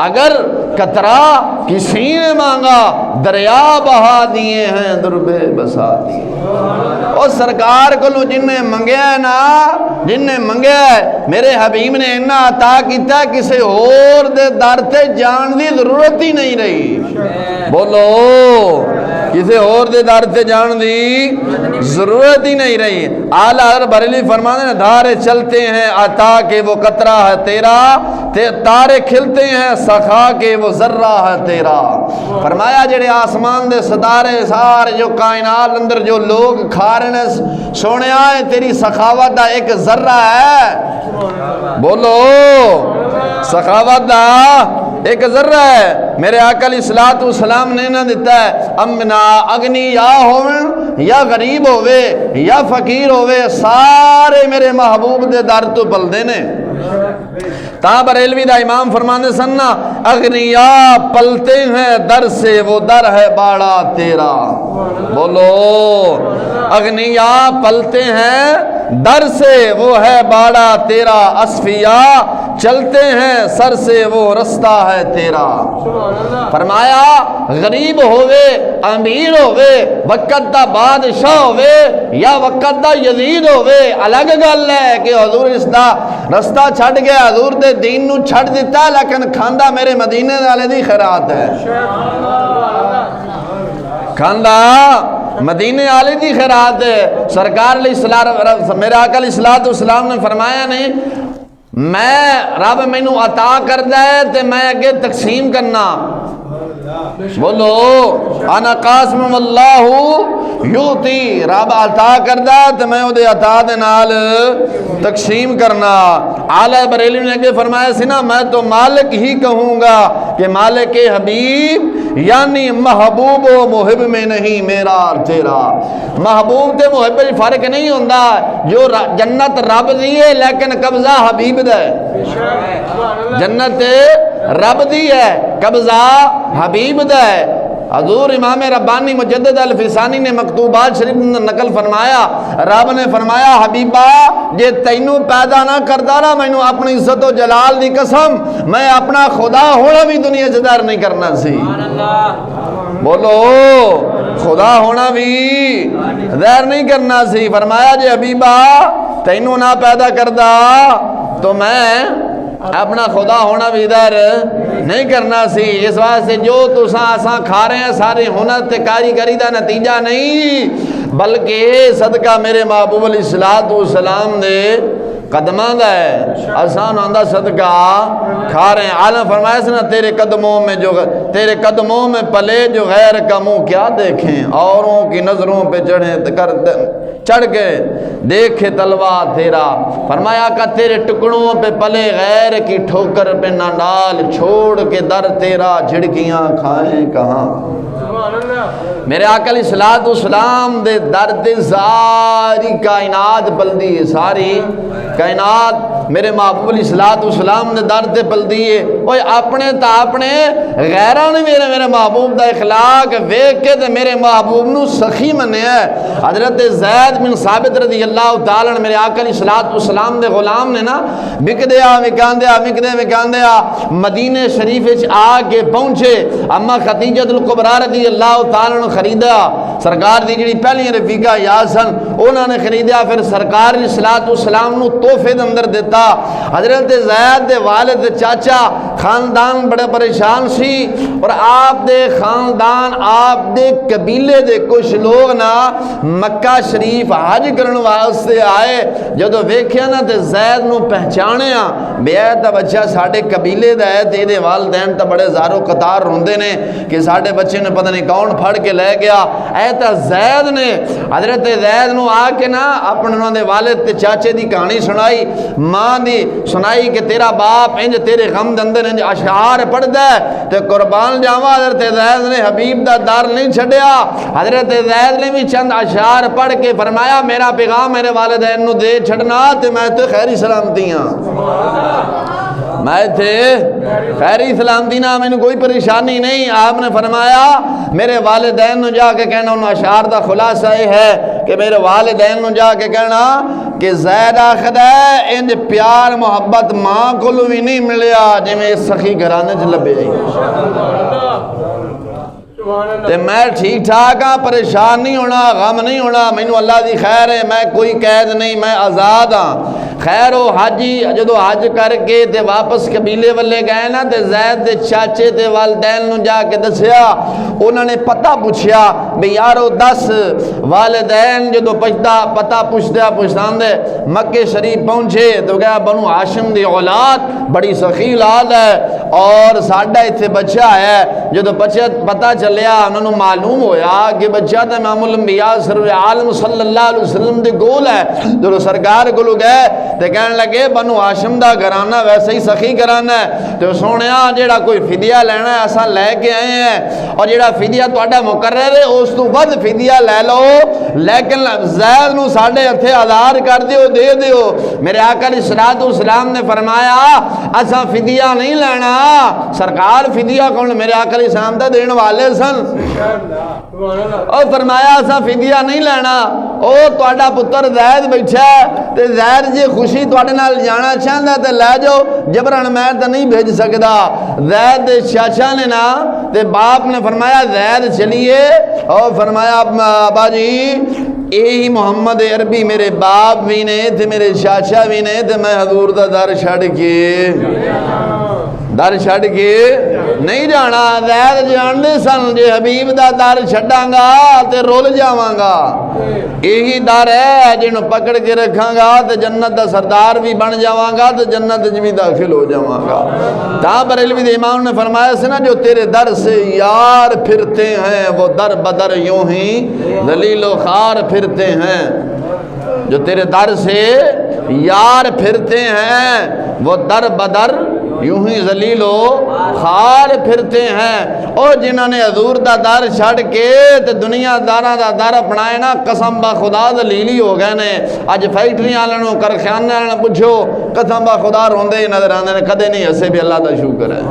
[SPEAKER 1] اگر قطرہ کسی نے مانگا، دریا بہا دیے ہیں دربے بسا دیے۔ اور سرکار کو جن نے منگیا ہے نا، جن نے منگیا ہے میرے حبیب نے انہا عطا کیتا ہے، کسے اور دے در تے جان دی ضرورت ہی نہیں رہی۔ بولو کسے اور دے در تے جان دی ضرورت ہی نہیں رہی۔ اعلیٰ حضرت بریلوی فرماتے ہیں دھارے چلتے ہیں عطا کے وہ قطرہ ہے تیرا، تارے کھلتے ہیں سخا کے وہ ذرہ ہے تیرا۔ فرمایا جڑے آسمان دے ستارے سارے جو کائنات اندر جو لوگ کھا رہے ہیں، سونے آئے تیری سخاوت دا ایک ذرہ ہے۔ بولو سخاوت دا ایک ذرہ ہے۔ میرے آقا علیہ الصلوۃ والسلام نے نہ دیتا ہے امنا اگنی یا ہوئے یا غریب ہوئے یا فقیر ہوئے، سارے میرے محبوب دے در تو بلدے نے۔ تا بریلوی دا امام فرمانے سننا اغنیا پلتے ہیں در سے وہ در ہے باڑا تیرا۔ بولو اغنیا پلتے ہیں در سے وہ ہے باڑا تیرا، اصفیاء چلتے ہیں سر سے وہ رستہ ہے تیرا۔ فرمایا غریب ہوئے امیر ہوئے، وقت دا بادشاہ ہوئے یا وقت دا یزید ہوئے، الگ گل ہے کہ حضور اس دا رستہ چھڑ گیا، حضور دے دین نو چھڑ دیتا، لیکن کھاندہ میرے مدینے والے دی خیرات ہے، کھاندہ مدینے والے دی خیرات ہے۔ سرکار علیہ السلام، میرے آقا علیہ السلام نے فرمایا نہیں میں رب مینوں عطا کردا ہے تے میں اگے تقسیم کرنا۔ بولو انا قاسم واللہ یوتی، رب عطا کردا تے میں او دے عطا دے نال تقسیم کرنا۔ اعلیٰ بریلوی نے اگے فرمایا سی نا میں تو مالک ہی کہوں گا کہ مالک حبیب یعنی محبوب و محب میں نہیں میرا اور تیرا۔ محبوب تے محب میں فرق نہیں ہوندا، جو جنت رب دی ہے لیکن قبضہ حبیب دا ہے۔ جنت رب دی ہے قبضہ حبیب دا ہے۔ حضور امام ربانی مجدد الفسانی نے مکتوبات شریف میں نقل فرمایا، رب نے فرمایا حبیبہ جے تینوں پیدا نہ کردا نا مینوں اپنی عزت و جلال دی قسم میں اپنا خدا ہونا بھی دنیا جدار نہیں کرنا سی۔ بولو خدا ہونا بھی ظاہر نہیں کرنا سی۔ فرمایا جے حبیبہ تینوں نہ پیدا کردا تو میں اپنا خدا ہونا بھی ادھر نہیں کرنا سی۔ اس واسطے جو تساں اساں کھا رہے ہیں سارے ہنر تے کاریگری دا نتیجہ نہیں، بلکہ صدقہ میرے محبوب علیہ الصلوۃ والسلام دے قدماں دا ہے، آسان آندہ صدقہ کھا رہے ہیں۔ عالم فرمایا سے نا تیرے قدموں میں پلے جو غیر کا منہ کیا دیکھیں، اوروں کی نظروں پہ چڑھ کے دیکھے تلوار تیرا۔ فرمایا کہ تیرے ٹکڑوں پہ پلے غیر کی ٹھوکر پہ نہ ڈال، چھوڑ کے در تیرا جھڑکیاں کھائیں کہاں۔ میرے آقا علیہ الصلوۃ والسلام دے درد ساری کائنات بلدی ہے، ساری کائنات میرے محبوب علیہ الصلوۃ والسلام دے درد بلدی ہے۔ اوے اپنے تا اپنے غیراں نے میرے محبوب دا اخلاق ویکھ کے تے میرے محبوب نو سخی منیا ہے۔ حضرت زید بن ثابت رضی اللہ تعالی عنہ میرے آقا علیہ الصلوۃ والسلام دے غلام نے نا وکاندیا مدینے شریف وچ آ کے پہنچے، اما خدیجہ الکبریٰ رضی اللہ تعالی عنہ خریدا، سرکار دی جڑی پہلی رفیقہ یا سن انہوں نے خریدیا، پھر سرکار علیہ الصلوۃ والسلام نو تحفے دے اندر دیتا۔ حضرت زید دے والد چاچا خاندان بڑے پریشان سی، اور آپ دے خاندان آپ دے قبیلے دے کچھ لوگ نا مکہ شریف حج کرن واسطے آئے، جدو ویکھیا نا تے زید نو پہچانیا بے تا بچہ ساڈے قبیلے دا ہے تے دے والدین تا بڑے زارو قطار روندے نے کہ ساڈے بچے نے پتہ نہیں کون پھڑ کے لے گیا۔ اے تا زید نے حضرت زید نو آ کے نا اپنے انہوں نے والد تے چاچے دی کہانی سنائی، ماں دی سنائی کہ تیرا باپ انج تیرے غم دے اندر انج اشعار پڑھدا ہے تے قربان جاواں حضرت زید نے حبیب دا در نہیں چھڈیا۔ حضرت زید نے بھی چند اشعار پڑھ کے فرمایا میرا پیغام میرے والدین نو دے چھڑنا تے میں تے خیری سلامتی ہاں، میں تھے خیری سلامتی نہ مینوں کوئی پریشانی نہیں. آپ نے فرمایا میرے والدین نو جا کے کہنا، انہوں اشعار دا خلاصہ یہ ہے کہ میرے والدین نو جا کے کہنا کہ زید آخر ہے انج پیار محبت ماں کو بھی نہیں ملیا جی میں سخی گھرانے چ لبے جی. تے میں ٹھیک ٹھاک ہاں، پریشان نہیں ہونا، غم نہیں ہونا، مینوں اللہ دی خیر ہے، میں کوئی قید نہیں، میں آزاد ہاں. خیر وہ حاجی جدو حج کر کے تے واپس قبیلے والے گئے نا تے زید دے چاچے تے والدین نو جا کے دسیا. انہوں نے پتہ پوچھیا بے یارو دس والدین جدو پتہ پوچھتان دے مکہ شریف پہنچے تو کہا بنو ہاشم دی اولاد بڑی سخی اولاد ہے اور ساڈا ایتھے بچہ ہے. جدو بچہ پتہ چلیا انہوں نے معلوم ہویا کہ بچہ تے امام الانبیاء سرور عالم صلی اللہ علیہ وسلم دے گول ہے. جو سرکار کو گئے تے کہنے لگے بنو ہاشم دا گھرانہ ویسے ہی سخی گھرانہ ہے تو سونیا جیڑا کوئی فدیہ لینا ہے اساں لے کے آئے ہیں اور جیڑا فدیہ تہاڈا مقرر ہے اس تو ود فدیہ لے لو لیکن زید نو ساڈے ہتھے آزاد کر دیو دے دیو. میرے آقا علیہ الصلوۃ والسلام نے فرمایا اساں فدیہ نہیں لینا. سرکار فدیہ کون؟ میرے آقا علیہ السلام تے دین والے سن. اور فرمایا اساں فدیہ نہیں لینا. او تہاڈا پتر زید بیٹھا ہے تے زید جی خوشی تواڈے نال جانا چاہندا تے لے جاؤ، جبرن میں تے نہیں بھیج سکدا. زید دے چاچا نے نا تے باپ نے فرمایا زید چلیے اور فرمایا ابا جی یہی محمد عربی میرے باپ بھی نے تے میرے چاچا بھی نے تے میں حضور دا در چھڑ کے نہیں جانا. زید جان دے سن جے حبیب دا در چھڑاں گا تے رول جاواں گا. یہی در ہے جنہوں پکڑ کے رکھاں گا تے جنت دا سردار بھی بن جاواں گا تے جنت بھی داخل ہو جاواں گا. تاں پر علوی دے امام نے فرمایا سے نا جو تیرے در سے یار پھرتے ہیں وہ در بدر یوں ہی ذلیل و خوار پھرتے ہیں. جو تیرے در سے یار پھرتے ہیں وہ در بدر یوں ہی ذلیل و خوار پھرتے ہیں. اور جنہوں نے حضور دا در چھڑ کے تے دنیا داراں دا در اپنائے نا قسم با خدا دلیلی ہو گئے نے. اج فیکٹری والوں کارخانے والوں پوچھو قسم با خدا روندے ہی نظر آندے نے، کدے نہیں ہسے بھی اللہ دا شکر ہے.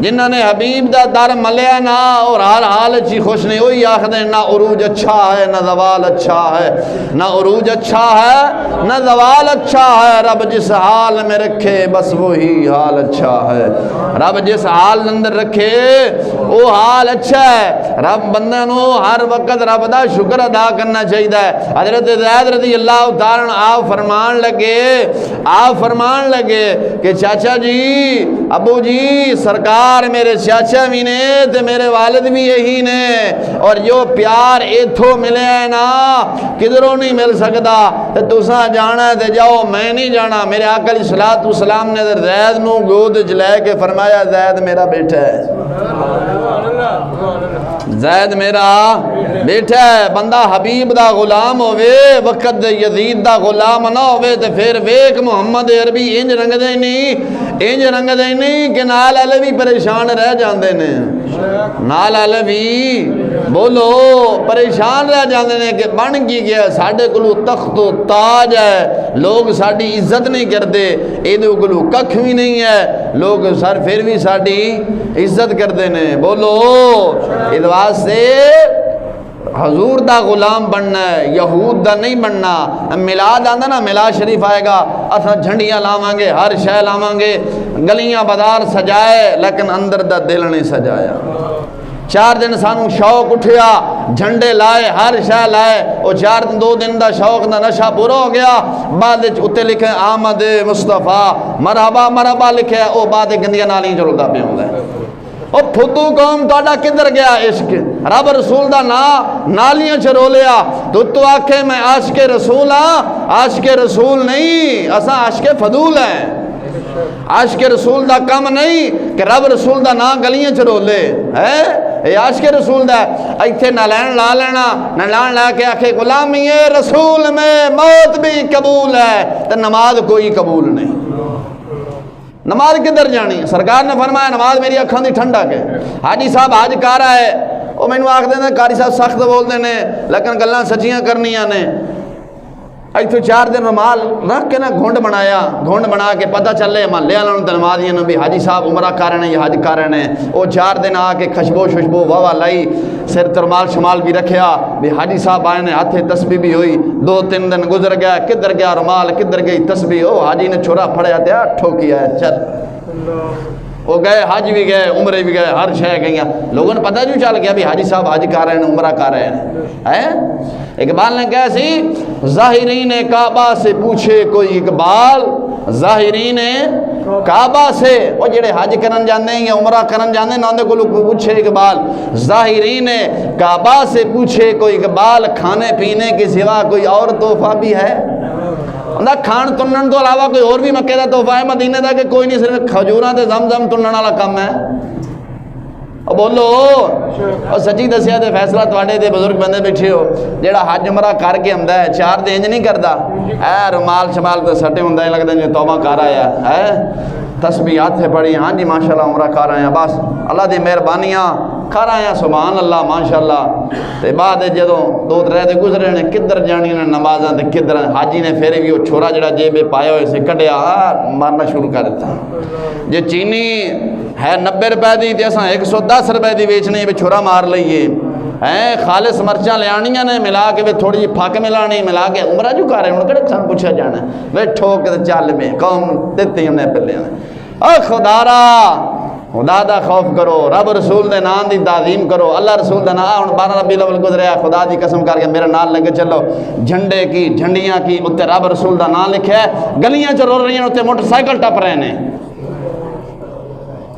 [SPEAKER 1] جنہوں نے حبیب دا در ملیا نا اور ہر حال چی خوش نہیں ہوئی آخدے نہ عروج اچھا ہے نہ زوال اچھا ہے، نہ عروج اچھا ہے نہ زوال اچھا ہے. رب جس حال میں رکھے بس وہی حال اچھا ہے. رب جس حال اندر رکھے وہ حال اچھا ہے. رب بندہ نو ہر وقت رب دا شکر ادا کرنا چاہیے. حضرت زید رضی اللہ تعالیٰ آپ فرمان لگے کہ چاچا جی ابو جی سرکار میرے چاچا بھی نے تے میرے والد بھی یہی نے اور جو پیار ایتھو ملے ہے نا کدھروں نہیں مل سکتا. تساں جانا ہے تے جاؤ، میں نہیں جانا. میرے آقا علیہ الصلوۃ والسلام نے زید نو گود چ لے کے فرمایا زید میرا بیٹا ہے، زید میرا بیٹا ہے. بندہ حبیب دا غلام ہوئے وقت دے یزید دا غلام نہ ہوئے تے پھر ویک محمد عربی انج رنگ دے نہیں کہ نال والے بھی پریشان رہ جاندے نے. نال والے بھی بولو پریشان رہ جاندے نے کہ بن کی گیا ساڈے کولو تخت و تاج ہے، لوگ ساڈی عزت نہیں کرتے. ایدے کولو ککھ بھی نہیں ہے، لوگ سر پھر بھی ساڈی عزت کرتے نے. بولو اس واسطے حضور دا غلام بننا ہے، یہود دا نہیں بننا. میلاد آندا نا، میلاد شریف آئے گا اساں جھنڈیاں لاواں گے، ہر شے لاواں گے، گلیاں بازار سجائے لیکن اندر دا دل نہیں سجایا. 4 دن سانو شوق اٹھیا، جھنڈے لائے، ہر شے لائے. وہ 2 دن دا شوق دا نشہ پورا ہو گیا. بعد اتنے لکھے آمد مصطفیٰ مرحبا مرحبا لکھے، وہ بعد گندیاں نالیاں چلتا پہ ہوندا ہے. او پھدو قوم تہاڈا کدھر گیا عشق؟ رب رسول دا نالیاں چ رولیا. تو آکھے میں عاشق رسول ہاں، عاشق رسول نہیں، اساں عاشق فضول ہیں. عاشق رسول دا کم نہیں کہ رب رسول دا نام گلیاں چ رولے ہے. اے عاشق رسول دا ایتھے نالین لا لینا، نالین لا کے آکھے غلامی رسول میں موت بھی قبول ہے تے نماز کوئی قبول نہیں. نماز کدھر جانی؟ سرکار نے فرمایا نماز میری اکھاں دی ٹھنڈک ہے. حاجی صاحب حج کر رہا ہے، وہ مینوں آکھ دے نے قاری صاحب سخت بول دے نے لیکن گلاں سچیاں کرنیاں نے. ایتھوں 4 دن رومال رکھ کے نا گھنڈ بنا کے پتہ چلے محلے والوں تنمادیاں بھی حاجی صاحب عمرہ کر رہے ہیں یا حج کر رہے ہیں. وہ 4 دن آ کے خشبو واہ لائی, سر ترمال شمال بھی رکھیا بھی حاجی صاحب آئے نے, ہاتھے تسبیح بھی ہوئی. 2-3 دن گزر گیا, کدھر گیا رومال, کدھر گئی تسبیح. او حاجی نے چھوڑا پھڑیا دیا ٹھوکیا ہے چل. وہ گئے, حج بھی گئے, عمرے بھی گئے, ہر شے گئیاں. لوگوں نے پتہ جو چل گیا بھی حاجی صاحب حج کر رہے ہیں, عمرہ کر رہے ہیں. اقبال نے کہا سی, ظاہرین کعبہ سے پوچھے کوئی اقبال, ظاہرین کعبہ سے, وہ جڑے حج کرن جاندے ہیں یا عمرہ کرن جاندے ہیں انہوں کو پوچھے اقبال, ظاہرین کعبہ سے پوچھے کوئی اقبال, کھانے پینے کے سوا کوئی اور تحفہ بھی ہے؟ کھان تنن تو علاوہ کوئی اور بھی مکے دا تحفہ ہے مدینے دا کہ کوئی نہیں, صرف کھجوراں تے زمزم تنن والا کم ہے؟ بولو. اور سچی دسیا تے فیصلہ تواڈے تے بزرگ بندے بیٹھے ہو, جیڑا حج عمرہ کر کے آندا ہے 4 دن نہیں کردا اے رومال شمال تے سٹے ہوندا ہے, لگدا جے توبہ کر آیا ہے, تسبیح ہاتھے پڑھی, ہاں جی ماشاءاللہ عمرہ کر آیا, بس اللہ دی مہربانیاں کر آیا, سبحان اللہ ماشاءاللہ. تے بعد جدوں 2-3 دن گزرے نے, کدھر جانی نے نمازاں تے کدھر, حاجی نے پھر بھی وہ چھوڑا جڑا جیب پایا ہوئے سے کڈیا مارنا شروع کر دیتا. جے چینی ہے 90 روپے دی تے اساں 110 روپے دی ویچنی بھی چھوڑا مار لئیے. خالص مرچاں لیانیاں نے ملا کے تھوڑی جی پھک ملانی ملا کے عمرہ جو کر رہے ہیں, کڑے سان پوچھا جانا ہے ٹھوک تے چل میں قوم دیتی ہم نے پلے. خدا دا خوف کرو, رب رسول دے نام دی تعظیم کرو, اللہ رسول دا نام. 12 ربیع الاول گزریا, خدا دی قسم کر کے میرے نال لگے چلو, جھنڈے کی جھنڈیاں کی اتنے رب رسول دا نام لکھا ہے, گلیاں چ رول رہی ہیں, اتنے موٹر سائیکل ٹپ رہے ہیں.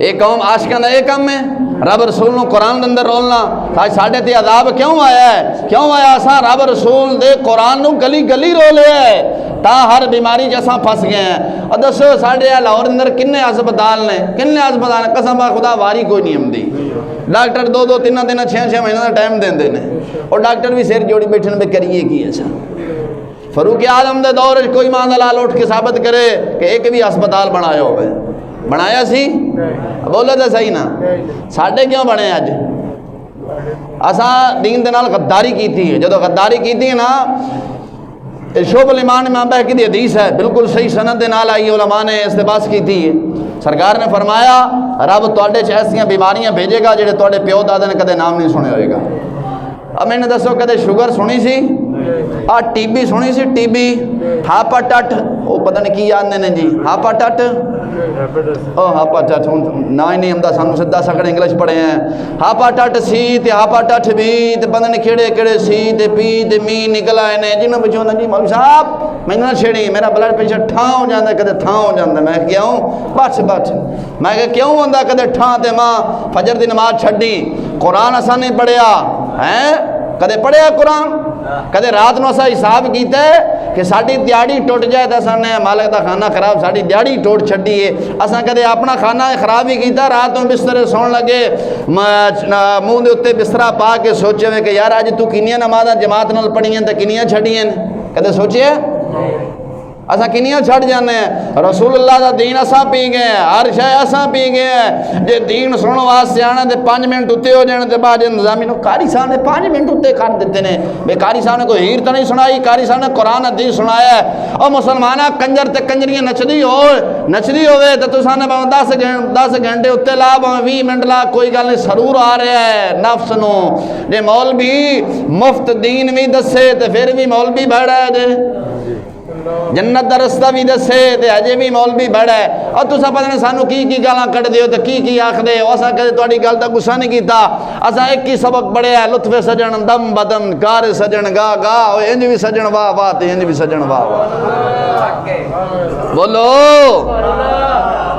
[SPEAKER 1] ایک قوم عاشقاں دا ایک کام ہے رب رسول نو قرآن دے اندر رولنا. آج ساڈے تے عذاب کیوں آیا ہے؟ کیوں آیا؟ اساں رب رسول دے قرآن نو گلی گلی رولے ہے, تا ہر بیماری جیسا پھس گئے ہیں. اور دسو ساڈے لاہور اندر کنے ہسپتال نے, کنے ہسپتال نے, قسم خدا واری کوئی نہیں آمدی. ڈاکٹر 2-3 دن 6 مہینے کا ٹائم دیندے نے, اور ڈاکٹر بھی سر جوڑی بیٹھے نے کریے کی ایسا. فاروق اعظم دے دور کوئی مان لال اٹھ کے ثابت کرے کہ ایک بھی ہسپتال بنایا ہوئے, بنایا سی؟ بولو تو صحیح نا. ساڈے کیوں بنے اج؟ اساں دین دے نال غداری کیتی ہے. جدو غداری کیتی ہے نا, شعب الایمان امام بہقی دی حدیث ہے, بالکل صحیح سند دے نال آئی, علماء نے استباس کیتی ہے. سرکار نے فرمایا رب تواڈے چ ایسیاں بیماریاں بھیجے گا جڑے تواڈے پیو دادے نے کدے نام نہیں سنے ہوئے گا. اب میں نے دسو کدے شوگر سنی سی, ٹی بی سنی سی, ٹی بی, ہاپاٹٹ, وہ پتہ نہیں کی آندے نے جی, ہاپاٹٹ, ہاپاٹٹ نہ ہی نہیں آمدا سانو, سیدھا سکڑے انگلش پڑھے ہیں. ہاپاٹٹ سی تے ہاپاٹٹ بھی تے پتہ نہیں کیڑے کیڑے سی تے پی تے می نکل آئے نے. جنہوں پچھوں جی مولوی صاحب مینوں نہ چھیڑی, میرا بلڈ پریشر ٹھاں ہو جاندا, کدے تھاں ہو جاندا. میں کیوں بٹ میں کہ کیوں ہوندا کدے ٹھاں تے ماں فجر دی نماز چھڈی, قرآن اساں نہیں پڑھیا ہیں, کدے پڑھیا قرآن؟ کدے رات نو اساں حساب کیتا ہے کہ ساڈی دیہڑی ٹوٹ جائے تو اساں نے مالک دا کھانا خراب, ساڈی دیہڑی ٹوٹ چھڈی ہے. اساں کدے اپنا کھانا خراب ہی کیتا, رات نو بسترے سون لگے منہ دے اتتے بسترا پا کے سوچے ہوئے کہ یار اج تو کنیاں نمازاں جماعت نال پڑھیاں تے کنیاں چھڈیاں, کدے سوچے؟ اساں کنیاں چھڑ جانے ہیں. رسول اللہ دا دین اساں پی گئے ہیں, ہر شے اساں پی گئے ہیں. جے دین سنن واسطے آنا تے 5 منٹ اتے ہو جانے تے بعد انتظامی نو قاری صاحب نے 5 منٹ اتے کر دیتے نے. بے قاری صاحب نے کوئی ہیر تو نہیں سنائی, قاری صاحب نے قرآن حدیث سنایا ہے. او مسلماناں کنجر تے کنجریاں نچدی ہوئے تے تساں نے 10 گھنٹے اتے لا, 20 منٹ لا, کوئی گل نہیں, سرور آ رہا ہے نفس نو. جے مولوی مفت دین بھی دسے تے پھر بھی مولوی بھڑا ہے, جے جنت دا رستہ بھی دسے تے اجے بھی مولوی بڑا ہے. اور تساں پتہ نہیں سانو کی گالاں کڈ دیو تے کی آکھ دے, اساں کدے تہاڈی گل دا غصہ نہیں کیتا. اساں ایک ہی سبق پڑھیا ہے, لطف سجن دم بدن کار سجن گا گا, انج بھی سجن واہ واہ تے انج بھی سجن واہ واہ. بولو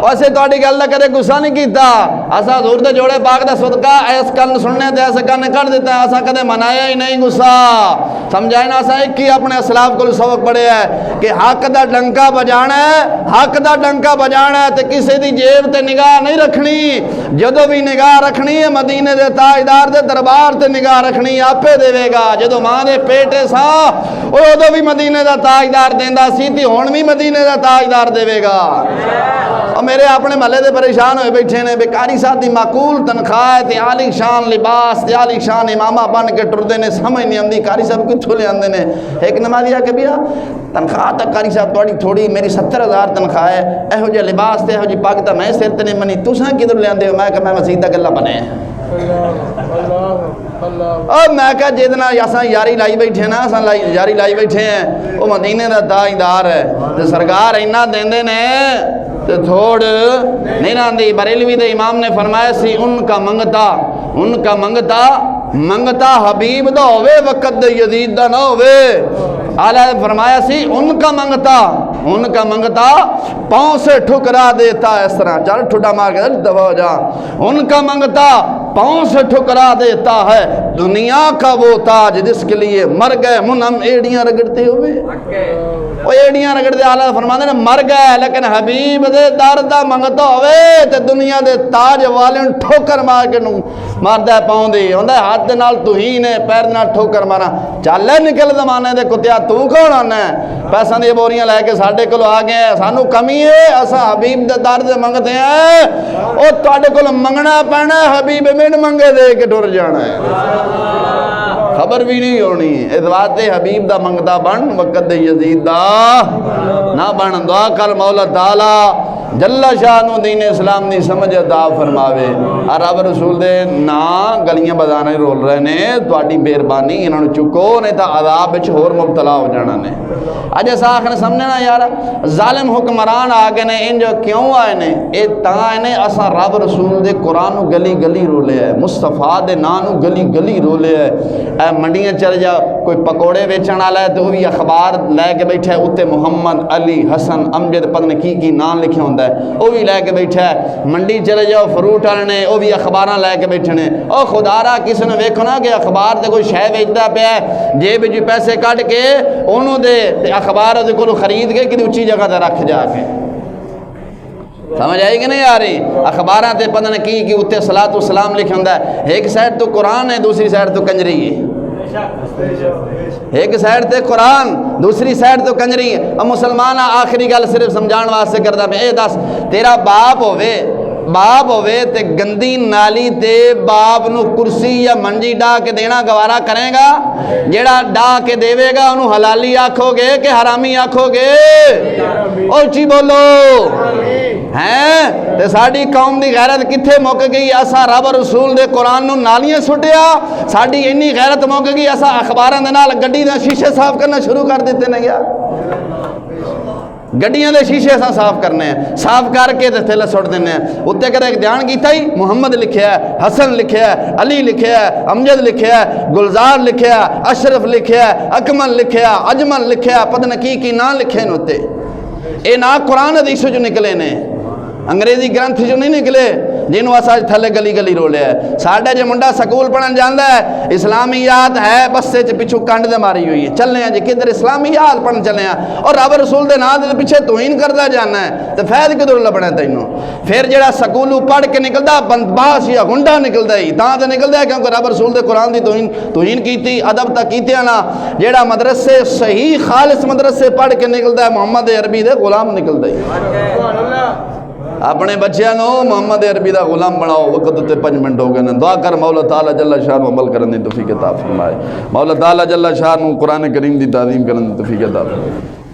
[SPEAKER 1] اسے تہاڈی گل دا کدے غصہ نہیں کیتا. اساں حضور دے جوڑے پاک دا صدقہ اس کن سننے تے اس کن کڈ دیتا ہے, اساں کدے منایا ہی نہیں غصہ. سمجھائے نا, اساں ایک ہی اپنے اسلاف کو سبق پڑھیا ہے کہ حق دا ڈنکا بجانا ہے, حق دا ڈنکا بجانا ہے تے کسے دی جیب تے نگاہ نہیں رکھنی. جدو بھی نگاہ رکھنی ہے مدینے دے تاجدار دے دربار تے نگاہ رکھنی, آپے دے گا. جدو ماں دے پیٹے سا ادو بھی مدینے دا تاجدار دیندا سی تے ہن بھی مدینے دا تاجدار دے گا.
[SPEAKER 2] میرے اپنے محلے دے پریشان ہوئے بیٹھے نے بے قاری صاحب دی معقول تنخواہ تے عالی شان لباس تے عالی شان امامہ بن کے ٹردے نے سمجھ نہیں آندی قاری صاحب کتھوں لے آندے نے ایک نمازی آ کے بیا تنخواہ تک قاری صاحب تھوڑی تھوڑی میری 70,000 تنخواہ ہے ایہو جے لباس تے ایہو جی پگ تے میں سر تے نہیں منی تساں کدھر لے آندے ہو میں کہ میں مسجد دا گلا بنے اور میں کہا جیدنا یاساں یاری لائی بیٹھے نا اساں یاری لائی بیٹھے ہیں وہ مدینے دا تاجدار ہے تے سرکار اینا دیندے نے تے تھوڑ نہیں راندی بریلوی دے امام نے فرمایا سی ان کا منگتا حبیب دا ہوئے وقت دے یزید دا نہ ہوئے آلہ فرمایا سی ان کا منگتا پاؤں سے ٹھکرا دیتا اس طرح چل ٹھڈا مار کے دفع ہو جا ان کا منگتا پاؤں سے ٹھکرا دیتا ہے دنیا کا وہ تاج جس کے لیے مر گئے منم ایڑیاں رگڑتے ہوئے وہ ایڑیاں رگڑتے آلہ فرمانے مر گئے لیکن حبیب دے دردہ منگتا ہوئے تے دنیا دے تاج والے ٹھوکر مار کے مار دے پاؤں دی ہوندہ ہے ہاتھ دے نال توہین ہے پیر نال ٹھوکر مارا چالے نکل زمانے دے کتیا تو کون آنا ہے پیسہ دی بوریاں لے کے ساڑھے کلو آگے ہیں سانو کمی ہے اسا حبیب دے درد منگتے ہیں اور تواڈے کول منگنا پینا ہے حبیب من منگے دے کے ڈر جانا ہے خبر بھی نہیں ہونی اس واسطے حبیب دا منگتا بن وقت دے یزید دا نہ بن دعا کر مولا تعالی جل شانو دین اسلام دی سمجھ عطا فرماوے اور رب رسول دے نا گلیاں بزانے رول رہے نے تواڈی مہربانی انہاں نوں چکو نہیں تا عذاب وچ ہور مبتلا ہو جانا نے اج اس آخر سمجھنا یار ظالم حکمران آگے نے ان جو کیوں آئے نے اے تاں آئے نے اساں رب رسول دے قرآن نو گلی گلی رولے ہے مصطفیٰ دے نا نو گلی گلی رولے ہے اے منڈیاں چل جا کوئی پکوڑے بیچن والا ہے تو وہ بھی اخبار لے کے بیٹھا ہے اتے محمد علی حسن امجد پتہ نہیں کی نام لکھے ہوندا ہے وہ بھی لے کے بیٹھا ہے منڈی چلے جاؤ فروٹ والے نے وہ بھی اخباراں لے کے بیٹھے نے او خدا را کسی نے ویکھو نا کہ اخبار تے کوئی شے بیچدا پیا ہے جیب وچ پیسے کڈ کے اونوں دے تے اخبار دے کولوں خرید کے کدی اونچی جگہ تے رکھ جا کے سمجھ آئی کہ نہیں آ رہی اخباراں تے پتہ نہیں کی اتے صلاۃ و سلام لکھا ہوندا ہے ایک سائڈ تو قرآن ہے دوسری سائڈ تو کنجری ہے ایک سائڈ تے قرآن دوسری سائڈ تو کنجری ہے اب مسلمان آخری گل صرف سمجھان واسطے کردا پیا اے دس تیرا باپ ہوئے تے گندی نالی تے باپ نو کرسی یا منجی ڈا کے دینا گوارا کرے گا جیڑا ڈا کے دیوے گا انہوں حلالی آکھو گے کہ حرامی آکھو گے اونچی بولو ہیں تے ساڑی قوم دی غیرت کتھے موک گئی اسا رب رسول دے قرآن نو نالیاں سٹیا ساڑی انی غیرت موک گئی اسا اخباراں دے نال گڈی دے شیشے صاف کرنا شروع کر دیتے نہیں یار گڈیاں دے شیشے اساں صاف کرنے ہیں صاف کر کے تے تھلے سٹ دینے ہیں اتے کدے ایک دھیان کیتا ہی محمد لکھیا ہے حسن لکھیا ہے علی لکھیا ہے امجد لکھیا ہے گلزار لکھیا ہے اشرف لکھیا ہے اکمل لکھیا ہے اجمل لکھیا ہے پتہ نہ کی نا لکھے نے اتے اے نا قرآن حدیث جو نکلے نے انگریزی گرنتھ جو نہیں نکلے جنہوں اسا تھلے گلی گلی رولے ہے ساڑھے جو منڈا سکول پڑھن جاندہ ہے اسلامیات ہے بس سے پچھو کانڈ دے ماری ہوئی ہے چلنے ہیں جی کدھر اسلامیات پڑھن چلنے ہیں اور رب رسول دے نام دے پیچھے توہین کردہ جانا ہے تو فید کدھر لبنے تینوں پھر جڑا سکولو پڑھ کے نکلدا بندباس یا گنڈا نکلدا ہی تاں تے نکلدا ہے کیونکہ رب رسول دے قرآن دی توہین کیتی ادب تک کیتے نا جڑا مدرسے صحیح خالص مدرسے پڑھ کے نکلدا ہے محمد عربی دے غلام نکلدا ہی اپنے بچیاں نو محمد عربی دا غلام بناؤ وقت تے 5 منٹ ہو گئے دعا کر مولا تعالی جل شان عمل کرنے دی توفیق عطا فرمائے مولا تعالی جل شان قرآن کریم دی تعظیم کرنے دی توفیق عطا فرمائے